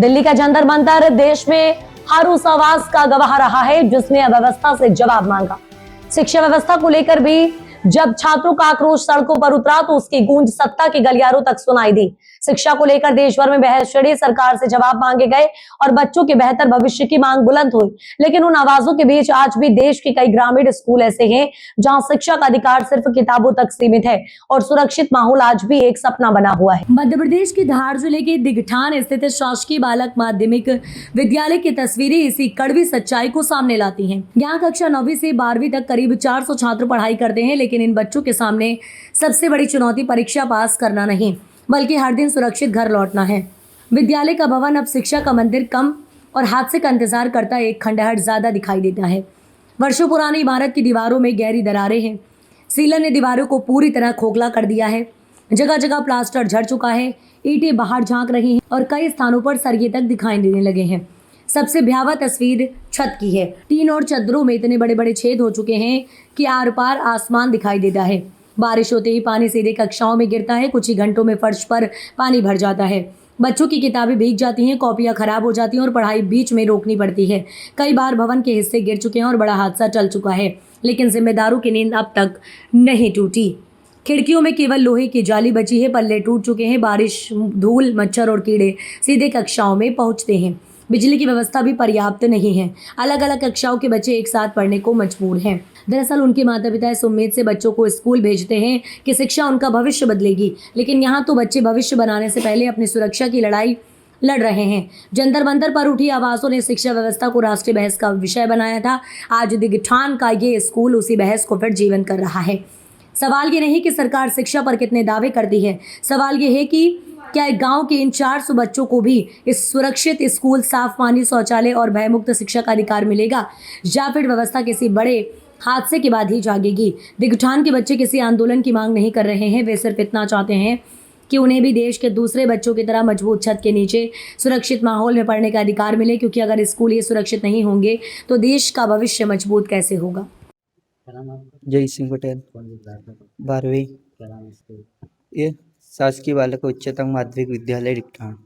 दिल्ली का जंतर मंतर देश में हर उस आवाज का गवाह रहा है जिसने अव्यवस्था से जवाब मांगा। शिक्षा व्यवस्था को लेकर भी जब छात्रों का आक्रोश सड़कों पर उतरा तो उसकी गूंज सत्ता के गलियारों तक सुनाई दी। शिक्षा को लेकर देश भर में बहस छिड़ी, सरकार से जवाब मांगे गए और बच्चों के बेहतर भविष्य की मांग बुलंद हुई। लेकिन उन आवाजों के बीच आज भी देश के कई ग्रामीण स्कूल ऐसे हैं जहां शिक्षा का अधिकार सिर्फ किताबों तक सीमित है और सुरक्षित माहौल आज भी एक सपना बना हुआ है। मध्य प्रदेश के धार जिले के दिगठान स्थित शासकीय बालक माध्यमिक विद्यालय की तस्वीरें इसी कड़वी सच्चाई को सामने लाती हैं। यहाँ कक्षा 9वीं से 12वीं तक करीब 400 छात्र पढ़ाई करते हैं, लेकिन इन बच्चों के सामने सबसे बड़ी चुनौती परीक्षा पास करना नहीं बल्कि हर दिन सुरक्षित घर लौटना है। विद्यालय का भवन अब शिक्षा का मंदिर कम और हादसे का इंतजार करता एक खंडहर ज्यादा दिखाई देता है। वर्षों पुरानी इमारत की दीवारों में गहरी दरारें हैं। सीलन ने दीवारों को पूरी तरह खोखला कर दिया है। जगह जगह प्लास्टर झड़ चुका है, ईंटें बाहर झांक रही हैं और कई स्थानों पर सरिये तक दिखाई देने लगे हैं। सबसे भयावह तस्वीर छत की है। टीन और चद्दरों में इतने बड़े बड़े छेद हो चुके हैं कि आर पार आसमान दिखाई देता है। बारिश होते ही पानी सीधे कक्षाओं में गिरता है। कुछ ही घंटों में फर्श पर पानी भर जाता है। बच्चों की किताबें भीग जाती हैं, कॉपियां खराब हो जाती हैं और पढ़ाई बीच में रोकनी पड़ती है। कई बार भवन के हिस्से गिर चुके हैं और बड़ा हादसा चल चुका है, लेकिन जिम्मेदारों की नींद अब तक नहीं टूटी। खिड़कियों में केवल लोहे की जाली बची है, पल्ले टूट चुके हैं। बारिश, धूल, मच्छर और कीड़े सीधे कक्षाओं में पहुंचते हैं। बिजली की व्यवस्था भी पर्याप्त नहीं है। अलग अलग कक्षाओं के बच्चे एक साथ पढ़ने को मजबूर हैं। दरअसल उनके माता पिता इस उम्मीद से बच्चों को स्कूल भेजते हैं कि शिक्षा उनका भविष्य बदलेगी, लेकिन यहाँ तो बच्चे भविष्य बनाने से पहले अपनी सुरक्षा की लड़ाई लड़ रहे हैं। जंतर मंतर पर उठी आवाज़ों ने शिक्षा व्यवस्था को राष्ट्रीय बहस का विषय बनाया था। आज दिगठान का ये स्कूल उसी बहस को फिर जीवन कर रहा है। सवाल ये नहीं कि सरकार शिक्षा पर कितने दावे करती है, सवाल ये है कि क्या एक गांव के इन 400 बच्चों को भी इस सुरक्षित स्कूल, साफ पानी, शौचालय और भयमुक्त शिक्षा का अधिकार मिलेगा, या फिर व्यवस्था किसी बड़े हादसे के बाद ही जागेगी। दिगठान के बच्चे किसी आंदोलन की मांग नहीं कर रहे हैं, वे सिर्फ इतना चाहते हैं कि उन्हें भी देश के दूसरे बच्चों की तरह मजबूत छत के नीचे सुरक्षित माहौल में पढ़ने का अधिकार मिले, क्योंकि अगर स्कूल ये सुरक्षित नहीं होंगे तो देश का भविष्य मजबूत कैसे होगा। जय सिंह पटेल, 12वीं। ये शासकीय बालक उच्चतम माध्यमिक विद्यालय दिगठान।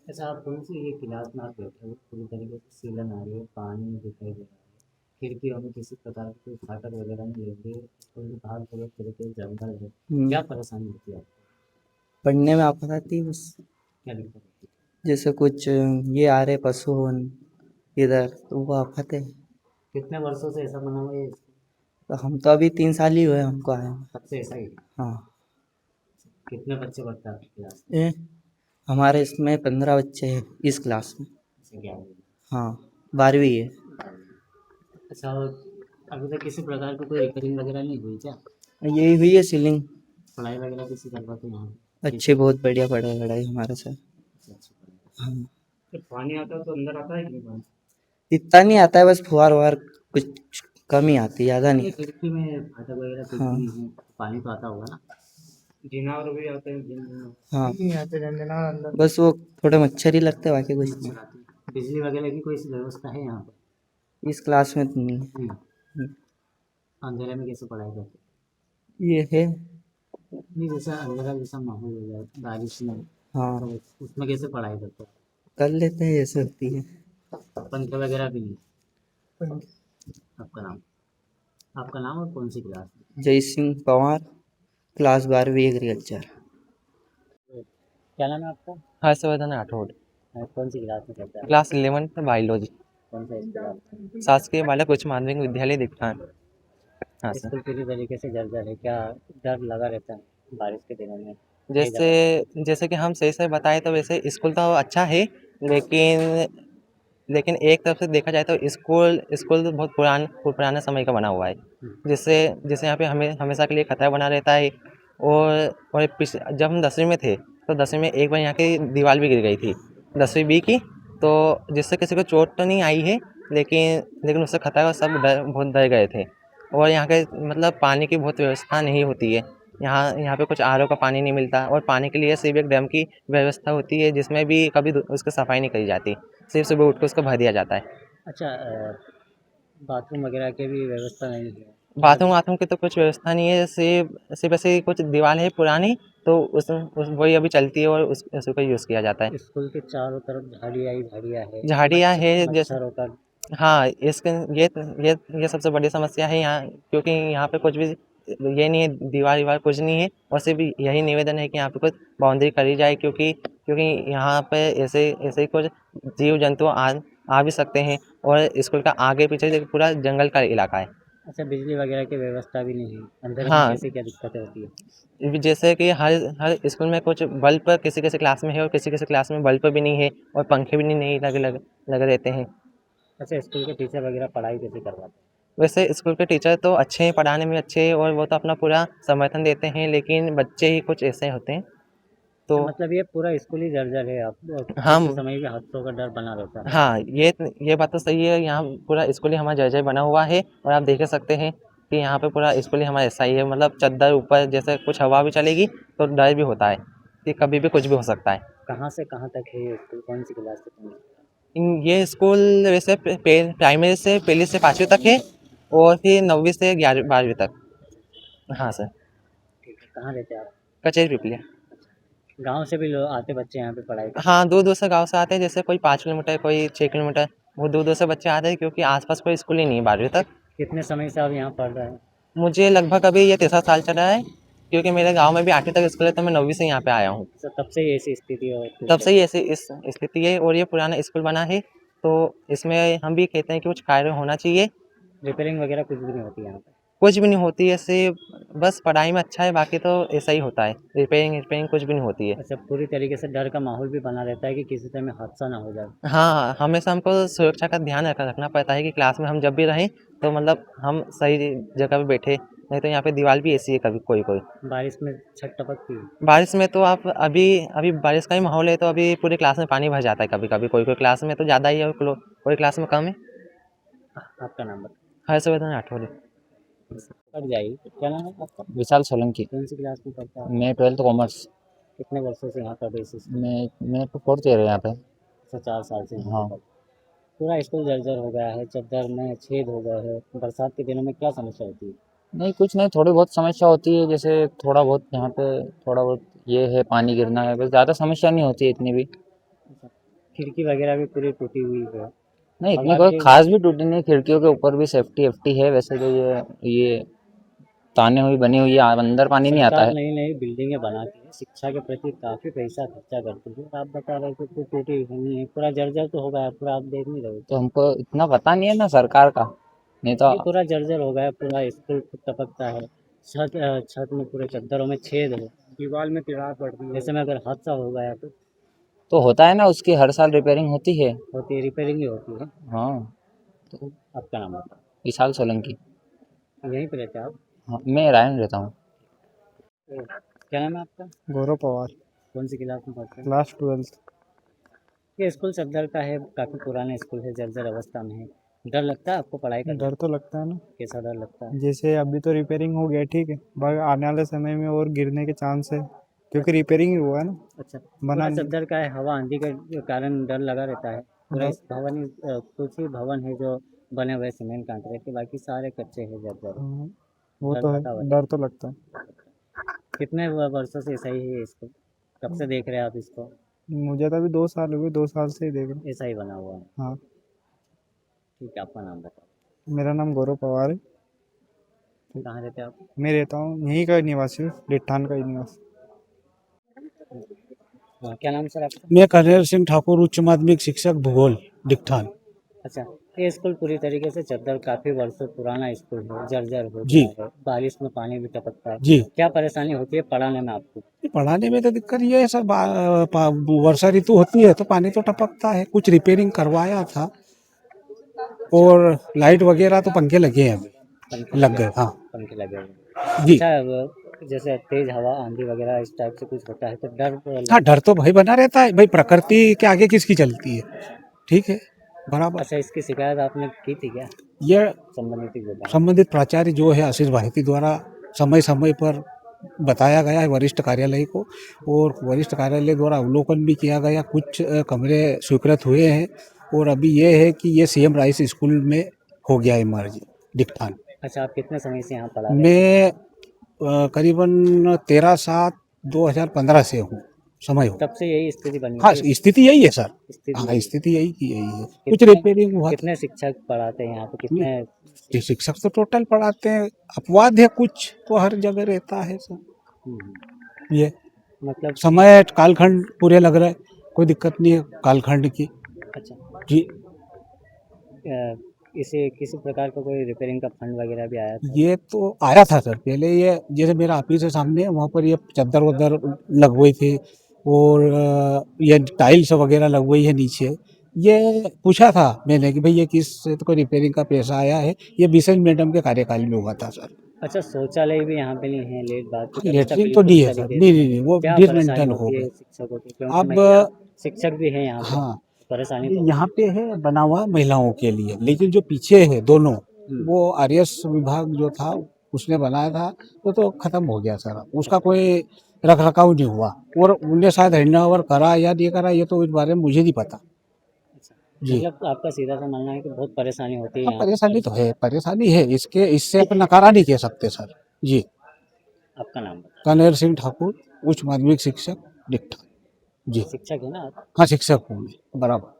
अच्छा, आप कौन सी ये क्लास में आप बैठे हो? पूरी तरीके से सीलन आ रही है, पानी दिखाई दे रहा है, खिड़कियों में किसी प्रकार की कोई फाटक वगैरह नहीं लगी है, स्कूल के बाहर पूरे तरीके से जंगल है। क्या परेशानी होती है आपको? पढ़ने में आफत आती है बस। क्या दिक्कत होती है? जैसे कुछ ये आ रहे पशु इधर, तो वो आफत है। कितने वर्षों से ऐसा बना हुआ है? तो हम तो अभी 3 साल ही हुए हमको आए। तब से ऐसा ही? हाँ। कितने बच्चे पढ़ते हैं आपकी क्लास में? ये हमारे इसमें 15 बच्चे हैं इस क्लास में। क्या? हाँ, 12वीं है। अच्छा, अभी तक किसी प्रकार की कोई रिपेयरिंग वगैरह नहीं हुई क्या? यही हुई है सीलिंग। पढ़ाई वगैरह किसी करवाते हैं यहाँ? अच्छे, बहुत बढ़िया पढ़ाई हमारे से। हाँ, तो पानी आता है तो अंदर आता है कि नहीं पानी? इतना नहीं आता है, बस फुहार वुहार कुछ कम ही आती है, ज़्यादा नहीं। खिड़की में फाटक वगैरह कुछ हाँ। नहीं है, पानी तो आता होगा ना? जिनावर भी आते हैं? हाँ, नहीं आते जानवर अंदर? बस वो थोड़े मच्छर ही लगते हैं, बाकी कुछ नहीं। बिजली वगैरह की कोई व्यवस्था है यहाँ पर? इस क्लास में तो नहीं है। अंधेरे में कैसे पढ़ाई करते? ये है। नहीं, जैसा अंधेरा जैसा माहौल हो जाए बारिश में, हाँ, तो उसमें कैसे पढ़ाई करते? कर लेते हैं, जैसे होती है। पंखे वगैरह भी नहीं? आपका नाम और कौन सी क्लास? जय सिंह पवार, क्लास 12वीं एग्रीकल्चर। क्या नाम है आपका? हर्षवर्धन राठौड़, कौन सी क्लास में पढ़ते हैं? क्लास 11 बायोलॉजी, कौन सा स्कूल आपका? शासकीय बालक उच्च माध्यमिक विद्यालय दिगठान। हाँ सर। स्कूल पूरी तरीके से जर्जर है, क्या डर लगा रहता है बारिश के दिनों में? जैसे कि हम सही से बताएं तो वैसे स्कूल तो अच्छा है, लेकिन एक तरफ से देखा जाए तो स्कूल तो बहुत पुराना समय का बना हुआ है, जिससे यहाँ पे हमें हमेशा के लिए खतरा बना रहता है। और जब हम 10वीं में थे तो 10वीं में एक बार यहाँ की दीवार भी गिर गई थी, 10वीं बी की, तो जिससे किसी को चोट तो नहीं आई है, लेकिन उससे खतरा सब बहुत डर गए थे। और यहाँ के मतलब पानी की बहुत व्यवस्था नहीं होती है। यहाँ पे कुछ आरओ का पानी नहीं मिलता और पानी के लिए सिर्फ एक डैम की व्यवस्था होती है, जिसमें भी कभी उसकी सफाई नहीं करी जाती, सिर्फ सुबह उठ कर उसको भर दिया जाता है। अच्छा, बाथरूम वगैरह की भी व्यवस्था नहीं है? बाथरूम वाथरूम की तो कुछ व्यवस्था नहीं है, सिर्फ सिर्फ ऐसे कुछ दीवार है पुरानी, तो उस वही अभी चलती है और उसी का यूज़ किया जाता है। स्कूल के चारों तरफ झाड़ियाँ ही झाड़ियाँ है, झाड़ियाँ है जैसे, मच्छरों का। हाँ, इसके ये सबसे बड़ी समस्या है यहाँ, क्योंकि यहाँ पे कुछ भी ये नहीं है, दीवार-वीवार कुछ नहीं है, और सिर्फ यही निवेदन है कि यहाँ पे कुछ बाउंड्री करी जाए, क्योंकि यहाँ पे ऐसे ऐसे ही कुछ जीव-जंतु आ भी सकते हैं, और स्कूल का आगे-पीछे देखिए पूरा जंगल का इलाका है। अच्छा, बिजली वगैरह की व्यवस्था भी नहीं है अंदर में, हाँ। कैसे क्या दिक्कतें होती है? जैसे कि हर हर स्कूल में कुछ बल्ब किसी-किसी क्लास में है और किसी-किसी क्लास में बल्ब भी नहीं है, और पंखे भी नहीं लगे रहते हैं। अच्छा, स्कूल के टीचर वगैरह पढ़ाई कैसे करवाते हैं? वैसे स्कूल के टीचर तो अच्छे हैं, पढ़ाने में अच्छे हैं, और वो तो अपना पूरा समर्थन देते हैं, लेकिन बच्चे ही कुछ ऐसे होते हैं। तो मतलब ये पूरा स्कूल ही जर्जर है, आप हम किसी समय भी हादसों का डर बना रहता है। हाँ, ये बात तो सही है, यहाँ पूरा स्कूल ही हमारा जर्जर बना हुआ है, और आप देख सकते हैं कि यहाँ पे पूरा स्कूल ही हमारा ऐसा ही है, मतलब चद्दर ऊपर, जैसे कुछ हवा भी चलेगी तो डर भी होता है कि कभी भी कुछ भी हो सकता है। कहाँ से कहाँ तक है ये स्कूल, कौन सी क्लास से कौन सी? ये स्कूल वैसे प्राइमरी से पहली से 5वीं तक है, और फिर 9वीं से 11वीं 12वीं तक। हाँ सर। ठीक है, कहाँ रहते हैं आप? कचेरी पिपलिया। गाँव से भी लोग आते बच्चे यहाँ पे पढ़ाई करते हाँ, दूर-दूर से गाँव से आते हैं, जैसे कोई 5 किलोमीटर, कोई 6 किलोमीटर, वो दूर-दूर से बच्चे आते हैं, क्योंकि आस-पास कोई स्कूल ही नहीं है 12वीं तक। हैं? कितने समय से आप यहाँ पढ़ रहे हैं? मुझे लगभग अभी ये तीसरा साल चल रहा है, क्योंकि मेरे गाँव में भी 8वीं तक स्कूल है, तो मैं 9वीं से यहाँ पे आया हूँ। तो तब से ही ऐसी स्थिति है? तब से ही ऐसी इस स्थिति है, और ये पुराना स्कूल बना है, तो इसमें हम भी कहते हैं कि कुछ कार्य होना चाहिए। रिपेयरिंग वगैरह कुछ भी नहीं होती यहाँ पे? कुछ भी नहीं होती है, ऐसे बस पढ़ाई में अच्छा है, बाकी तो ऐसा ही होता है, रिपेयरिंग कुछ भी नहीं होती है। अच्छा, पूरी तरीके से डर का माहौल भी बना रहता है कि किसी तरह में हादसा ना हो जाए। हाँ, हमेशा हमको सुरक्षा का ध्यान रखना पड़ता है कि क्लास में हम जब भी रहें, तो मतलब हम सही जगह पे बैठे, नहीं तो यहाँ पे दीवार भी ऐसी है कभी कोई-कोई। बारिश में छत टपकती है? बारिश में तो आप अभी बारिश का ही माहौल है, तो अभी पूरी क्लास में पानी भर जाता है कभी-कभी, कोई-कोई क्लास में तो ज़्यादा ही है, और कोई क्लास में कम है। आपका नाम बताइए। हर्षवर्धन राठौर। पढ़ जाइए, क्या नाम है आपका? विशाल सोलंकी। कौन सी क्लास में पढ़ता है? मैं 12th कॉमर्स। कितने वर्षों से यहाँ पर बेसिस? मैं तो 4th ईयर है यहाँ पे। अच्छा, 4 साल से यहाँ हाँ। पर। पूरा स्कूल जर्जर हो गया है, चद्दर में छेद हो गए हैं। बरसात के दिनों में क्या समस्या होती है? नहीं कुछ नहीं, थोड़ी बहुत समस्या होती है, जैसे थोड़ा बहुत यहाँ पे थोड़ा बहुत ये है, पानी गिरना है, बस ज़्यादा समस्या नहीं होती है इतनी भी। अच्छा, खिड़की वगैरह भी पूरी टूटी हुई है। नहीं और इतनी कोई आपके खास भी टूटी नहीं, खिड़कियों के ऊपर भी सेफ्टी है, वैसे तो ये ताने हुई बनी हुई है, अंदर पानी नहीं आता सरकार है। नई नई बिल्डिंगें बनाती है, शिक्षा के प्रति काफ़ी पैसा खर्चा करती है। आप बता रहे थे कि टूटी हुई नहीं है, पूरा जर्जर तो हो गया है, पूरा आप देख नहीं रहे हो? तो हमको इतना पता नहीं है ना सरकार का, नहीं तो ये पूरा जर्जर हो गया है, पूरा स्कूल टपकता है, छत में पूरे चद्दरों में छेद है, दीवार में दरार पड़ रही है। ऐसे में अगर हादसा हो गया तो होता है ना, उसकी हर साल रिपेयरिंग होती है। होती है, रिपेयरिंग ही होती है। हाँ। आपका नाम बताओ। विशाल सोलंकी। यहीं पे रहते हैं आप? हाँ, मैं रायन रहता हूँ। क्या नाम है आपका? गौरव पवार, कौन सी क्लास में पढ़ते हैं? Class 12th। ये स्कूल चद्दर का है, काफ़ी पुराना स्कूल है, जर्जर अवस्था में है। डर लगता है आपको पढ़ाई करने में? डर तो लगता है ना, कैसा डर लगता है? जैसे अभी तो रिपेयरिंग हो गया, ठीक है, बाकी आने वाले समय में और गिरने के चांस है, क्योंकि रिपेयरिंग ही हुआ है ना। अच्छा, बना पूरा नहीं। चद्दर का है, हवा आंधी के कारण डर लगा रहता है। पूरा हाँ। इस कुछ ही भवन है जो बने हुए सीमेंट कांकरे के, बाकी सारे कच्चे हैं जर्जर। हाँ, वो डर तो है, लगा हुआ है। डर तो लगता है। कितने वर्षों से ऐसा ही है इसको? कब से देख रहे हैं आप इसको? मुझे तो अभी 2 साल हुए, 2 साल से ही देख रहा हूँ। ऐसा ही बना हुआ है। हाँ, ठीक है, आपका नाम बताओ। मेरा नाम गौरव पवार है, कहाँ रहते हैं आप? मैं रहता हूँ यहीं का निवासी हूँ, डिठान का ही निवासी। क्या नाम सर आपका? मैं कन्हैया सिंह ठाकुर, उच्च माध्यमिक शिक्षक भूगोल, डिकठान। अच्छा, ये स्कूल पूरी तरीके से चद्दर काफ़ी वर्षों पुराना स्कूल है, जर्जर हो जी। गया है, बारिश में पानी भी टपकता है। जी। क्या परेशानी होती है पढ़ाने में आपको? पढ़ाने में तो दिक्कत ये है सर, वर्षा ऋतु होती है तो पानी तो टपकता है। कुछ रिपेयरिंग करवाया था, और लाइट वगैरह तो पंखे लगे हैं, अभी पंखे लग गए। हाँ पंखे लगे हुए हैं। जी। अच्छा, जैसे तेज हवा आंधी वगैरह इस टाइप से कुछ होता है तो डर हाँ, डर तो भाई बना रहता है, भाई प्रकृति के आगे किसकी चलती है, ठीक है, बराबर। अच्छा, इसकी शिकायत आपने की थी क्या ये संबंधित? संबंधित प्राचार्य जो है आशीष भारती द्वारा समय समय पर बताया गया है वरिष्ठ कार्यालय को, और वरिष्ठ कार्यालय द्वारा अवलोकन भी किया गया, कुछ कमरे स्वीकृत हुए हैं, और अभी ये है कि ये CM राइस स्कूल में हो गया है मर्ज, डिकठान। अच्छा, आप कितने समय से यहाँ पढ़ा रहे हैं? मैं करीबन 13/7/2015 से हूँ, समय हो। तब से यही स्थिति बनी हाँ, है? स्थिति यही है सर। स्थिति हाँ, स्थिति यही की यही है। कुछ कितने रिपेयरिंग हुआ था। कितने शिक्षक पढ़ाते हैं यहाँ पे? कितने? जी, शिक्षक तो टोटल पढ़ाते हैं, अपवाद है कुछ तो हर जगह रहता है सर। ये मतलब समय कालखंड पूरे लग रहा है, कोई दिक्कत नहीं है कालखंड की। अच्छा, जी, इसे किसी प्रकार का कोई रिपेयरिंग का फंड वगैरह भी आया था? ये तो आया था सर पहले। ये जैसे मेरा ऑफिस है सामने, वहाँ पर ये चद्दर वद्दर लगवाई थी और ये टाइल्स वगैरह लगवाई है नीचे। ये पूछा था मैंने कि भाई ये किस तो कोई रिपेयरिंग का पैसा आया है। ये बिसेन मैडम के कार्यकाल में हुआ था सर। अच्छा, शौचालय भी यहाँ पे नहीं है, लेट बात की लेटरिन तो नहीं है सर, नहीं वो क्या डिसमेंटल परेशानी हो होती है गए। शिक्षकों की? क्योंकि अब महिला शिक्षक भी है यहाँ पे, हाँ, परेशानी तो यहाँ पे है बना हुआ महिलाओं के लिए, लेकिन जो पीछे है दोनों, वो आरएस विभाग जो था उसने बनाया था, तो खत्म हो गया सर। उसका कोई रख रखाव नहीं हुआ और उन्हें शायद हैंड ओवर करा या नहीं करा, ये तो इस बारे में मुझे नहीं पता जी। मतलब आपका सीधा सा मानना है कि बहुत परेशानी होती है हाँ, यहाँ पे? परेशानी तो है, परेशानी है, इससे अपन नकारा नहीं कह सकते सर जी। आपका नाम बताइए। कनेर सिंह ठाकुर, उच्च माध्यमिक शिक्षक डिट्ठा जी। शिक्षक है ना आप? हाँ, शिक्षक हूँ मैं, बराबर।